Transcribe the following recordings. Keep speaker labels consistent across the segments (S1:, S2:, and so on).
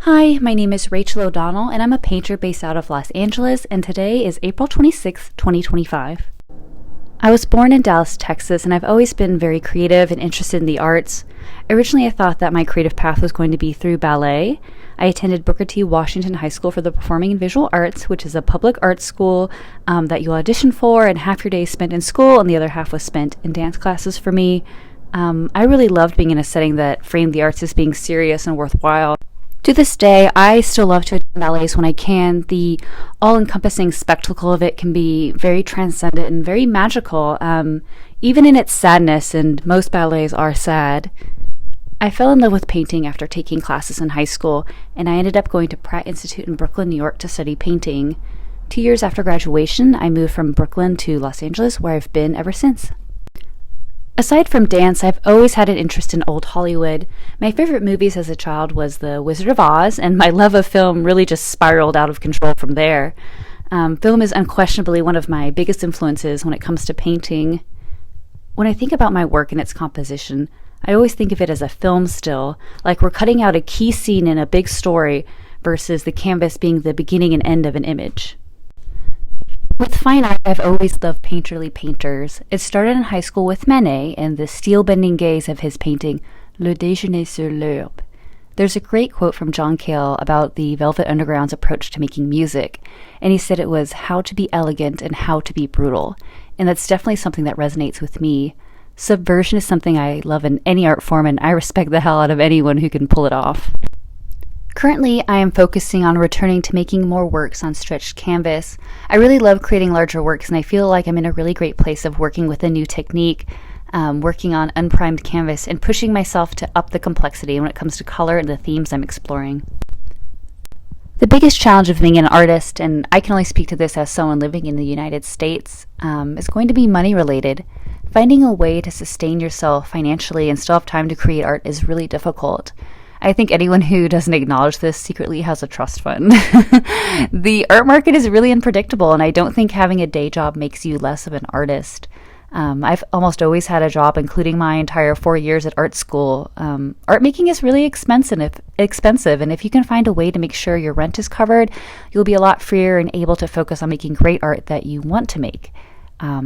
S1: Hi, my name is Rachel O'Donnell, and I'm a painter based out of Los Angeles, and today is April 26th, 2025. I was born in Dallas, Texas, and I've always been very creative and interested in the arts. Originally, I thought that my creative path was going to be through ballet. I attended Booker T. Washington High School for the Performing and Visual Arts, which is a public arts school that you audition for, and half your day is spent in school, and the other half was spent in dance classes for me. I really loved being in a setting that framed the arts as being serious and worthwhile. To this day, I still love to attend ballets when I can. The all-encompassing spectacle of it can be very transcendent and very magical, even in its sadness, and most ballets are sad. I fell in love with painting after taking classes in high school, and I ended up going to Pratt Institute in Brooklyn, New York to study painting. 2 years after graduation, I moved from Brooklyn to Los Angeles, where I've been ever since. Aside from dance, I've always had an interest in old Hollywood. My favorite movies as a child was The Wizard of Oz, and my love of film really just spiraled out of control from there. Film is unquestionably one of my biggest influences when it comes to painting. When I think about my work and its composition, I always think of it as a film still, like we're cutting out a key scene in a big story versus the canvas being the beginning and end of an image. With fine art, I've always loved painterly painters. It started in high school with Manet and the steel-bending gaze of his painting, Le Déjeuner sur l'herbe. There's a great quote from John Cale about the Velvet Underground's approach to making music, and he said it was how to be elegant and how to be brutal, and that's definitely something that resonates with me. Subversion is something I love in any art form, and I respect the hell out of anyone who can pull it off. Currently, I am focusing on returning to making more works on stretched canvas. I really love creating larger works, and I feel like I'm in a really great place of working with a new technique, working on unprimed canvas, and pushing myself to up the complexity when it comes to color and the themes I'm exploring. The biggest challenge of being an artist, and I can only speak to this as someone living in the United States, is going to be money related. Finding a way to sustain yourself financially and still have time to create art is really difficult. I think anyone who doesn't acknowledge this secretly has a trust fund. The art market is really unpredictable, and I don't think having a day job makes you less of an artist. I've almost always had a job, including my entire 4 years at art school. Art making is really expensive, and if you can find a way to make sure your rent is covered, you'll be a lot freer and able to focus on making great art that you want to make.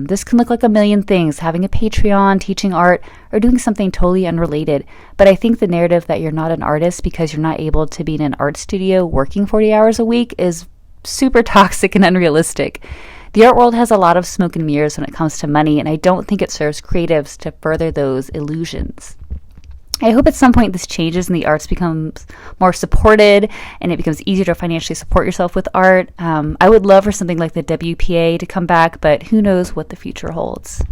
S1: This can look like a million things, having a Patreon, teaching art, or doing something totally unrelated. But I think the narrative that you're not an artist because you're not able to be in an art studio working 40 hours a week is super toxic and unrealistic. The art world has a lot of smoke and mirrors when it comes to money, and I don't think it serves creatives to further those illusions. I hope at some point this changes and the arts becomes more supported and it becomes easier to financially support yourself with art. I would love for something like the WPA to come back, but who knows what the future holds.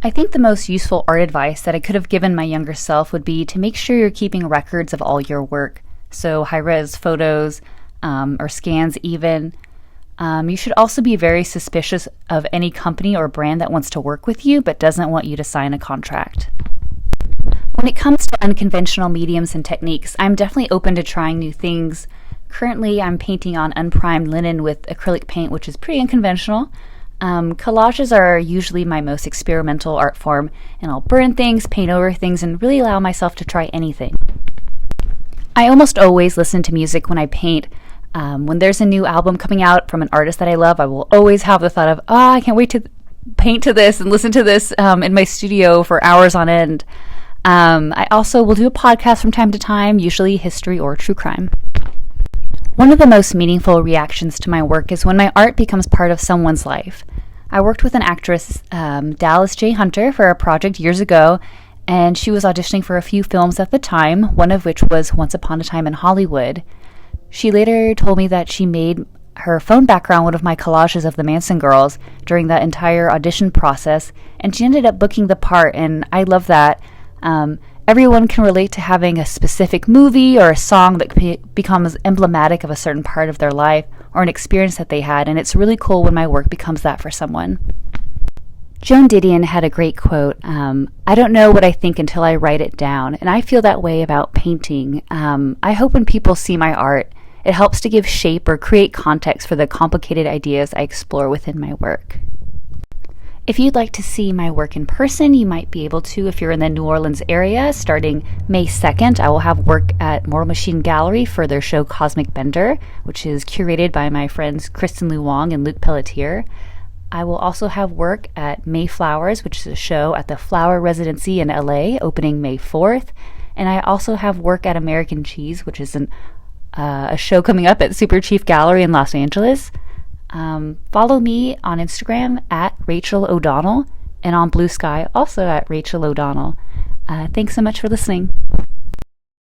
S1: I think the most useful art advice that I could have given my younger self would be to make sure you're keeping records of all your work. So high-res photos or scans even. You should also be very suspicious of any company or brand that wants to work with you but doesn't want you to sign a contract. When it comes to unconventional mediums and techniques, I'm definitely open to trying new things. Currently, I'm painting on unprimed linen with acrylic paint, which is pretty unconventional. Collages are usually my most experimental art form, and I'll burn things, paint over things, and really allow myself to try anything. I almost always listen to music when I paint. When there's a new album coming out from an artist that I love, I will always have the thought of, I can't wait to paint to this and listen to this in my studio for hours on end. I also will do a podcast from time to time, usually history or true crime. One of the most meaningful reactions to my work is when my art becomes part of someone's life. I worked with an actress, Dallas J. Hunter, for a project years ago, and she was auditioning for a few films at the time, one of which was Once Upon a Time in Hollywood. She later told me that she made her phone background one of my collages of the Manson girls during that entire audition process, and she ended up booking the part, and I love that. Everyone can relate to having a specific movie or a song that becomes emblematic of a certain part of their life or an experience that they had, and it's really cool when my work becomes that for someone. Joan Didion had a great quote, I don't know what I think until I write it down, and I feel that way about painting. I hope when people see my art, it helps to give shape or create context for the complicated ideas I explore within my work. If you'd like to see my work in person, you might be able to if you're in the New Orleans area. Starting May 2nd, I will have work at Mortal Machine Gallery for their show Cosmic Bender, which is curated by my friends Kristen Lu Wong and Luke Pelletier. I will also have work at Mayflowers, which is a show at the Flower Residency in LA, opening May 4th. And I also have work at American Cheese, which is a show coming up at Super Chief Gallery in Los Angeles. Follow me on Instagram at Rachel O'Donnell and on Blue Sky also at Rachel O'Donnell. Thanks so much for listening.